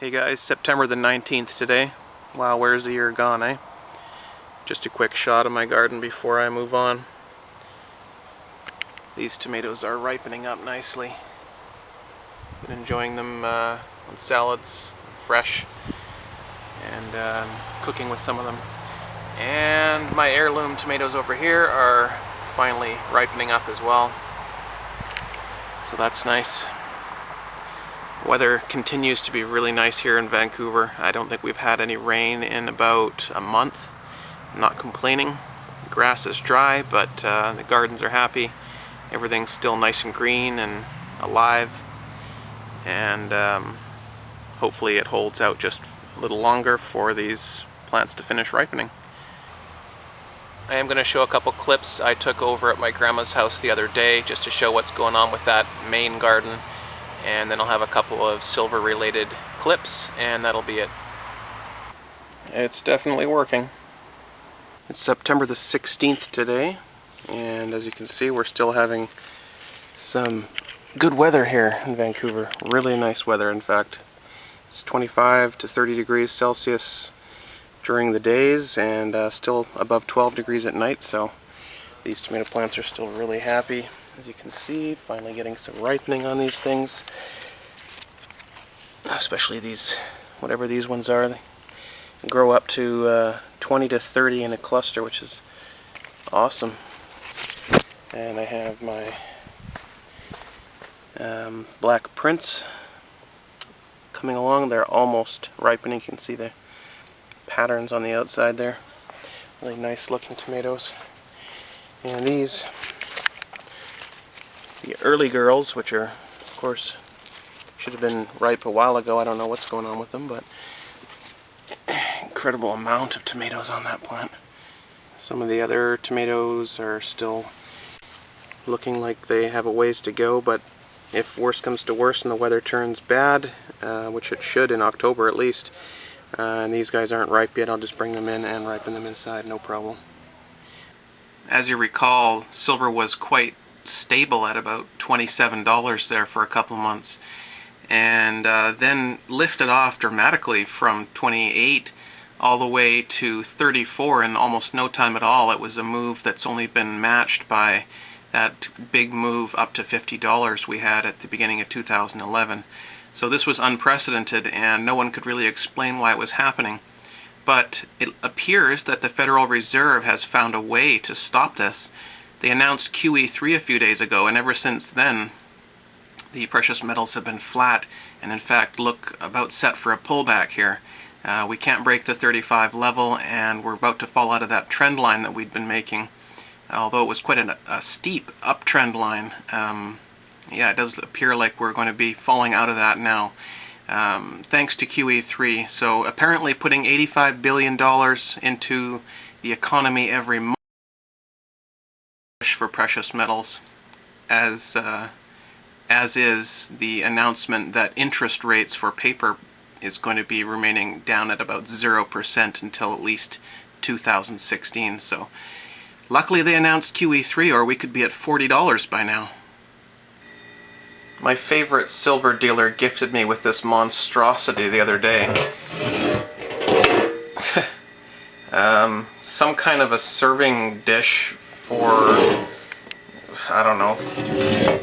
Hey guys, September the 19th today. Wow, where's the year gone, eh? Just a quick shot of my garden before I move on. These tomatoes are ripening up nicely. Been enjoying them on salads, fresh, and cooking with some of them. And my heirloom tomatoes over here are finally ripening up as well. So that's nice. Weather continues to be really nice here in Vancouver. I don't think we've had any rain in about a month. I'm not complaining. The grass is dry, but the gardens are happy. Everything's still nice and green and alive. And hopefully it holds out just a little longer for these plants to finish ripening. I am going to show a couple clips I took over at my grandma's house the other day just to show what's going on with that main garden. And then I'll have a couple of silver related clips, and that'll be it. It's definitely working. It's September the 16th today, and as you can see, we're still having some good weather here in Vancouver. Really nice weather, in fact. It's 25 to 30 degrees Celsius during the days, and still above 12 degrees at night, so these tomato plants are still really happy. As you can see, finally getting some ripening on these things. Especially these, whatever these ones are. They grow up to 20 to 30 in a cluster, which is awesome. And I have my Black Prince coming along. They're almost ripening. You can see the patterns on the outside there. Really nice looking tomatoes. And these, the early girls, which are, of course, should have been ripe a while ago. I don't know what's going on with them, but incredible amount of tomatoes on that plant. Some of the other tomatoes are still looking like they have a ways to go, but if worse comes to worse and the weather turns bad, which it should in October at least, and these guys aren't ripe yet, I'll just bring them in and ripen them inside, no problem. As you recall, silver was quite stable at about $27 there for a couple months, and then lifted off dramatically from 28 all the way to 34 in almost no time at all. It was a move that's only been matched by that big move up to $50 we had at the beginning of 2011. So this was unprecedented, and no one could really explain why it was happening. But it appears that the Federal Reserve has found a way to stop this. They announced QE3 a few days ago, and ever since then the precious metals have been flat and in fact look about set for a pullback here. We can't break the 35 level, and we're about to fall out of that trend line that we'd been making. Although it was quite a steep uptrend line, yeah, it does appear like we're going to be falling out of that now. Thanks to QE3. So apparently putting $85 billion into the economy every month for precious metals, as is the announcement that interest rates for paper is going to be remaining down at about 0% until at least 2016. So luckily they announced QE3, or we could be at $40 by now. My favorite silver dealer gifted me with this monstrosity the other day. Some kind of a serving dish for, I don't know,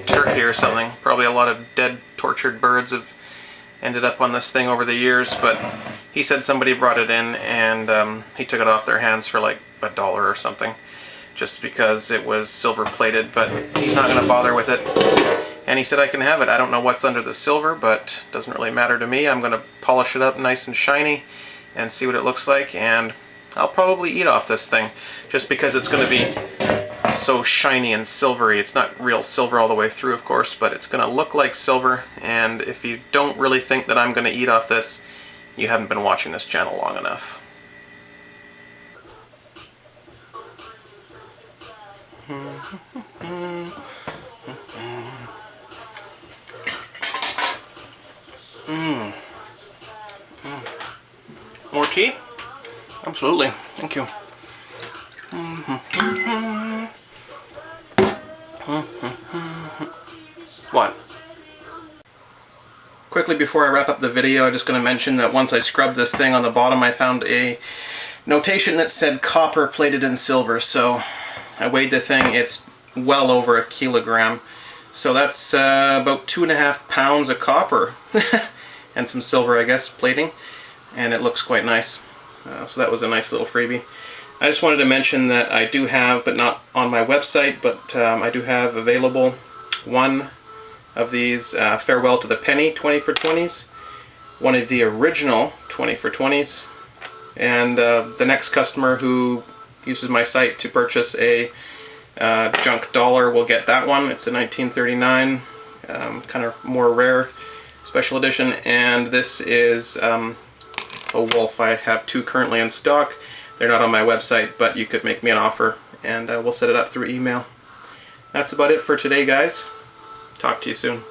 turkey or something. Probably a lot of dead, tortured birds have ended up on this thing over the years, but he said somebody brought it in, and he took it off their hands for like $1 or something, just because it was silver plated, but he's not going to bother with it. And he said I can have it. I don't know what's under the silver, but it doesn't really matter to me. I'm going to polish it up nice and shiny and see what it looks like, and I'll probably eat off this thing just because it's going to be so shiny and silvery. It's not real silver all the way through, of course, but it's going to look like silver, and if you don't really think that I'm going to eat off this, you haven't been watching this channel long enough. More tea? Absolutely. Thank you. What? Quick quickly before I wrap up the video, I'm just going to mention that once I scrubbed this thing on the bottom, I found a notation that said copper plated in silver. So I weighed the thing, it's well over a kilogram. So that's about 2.5 pounds of copper and some silver, I guess, plating, and it looks quite nice. So that was a nice little freebie. I just wanted to mention that I do have, but not on my website, but I do have available one of these Farewell to the Penny 20 for 20s, one of the original 20 for 20s, and the next customer who uses my site to purchase a junk dollar will get that one. It's a 1939, kind of more rare special edition, and this is a wolf. I have two currently in stock. They're not on my website, but you could make me an offer, and we'll set it up through email. That's about it for today, guys. Talk to you soon.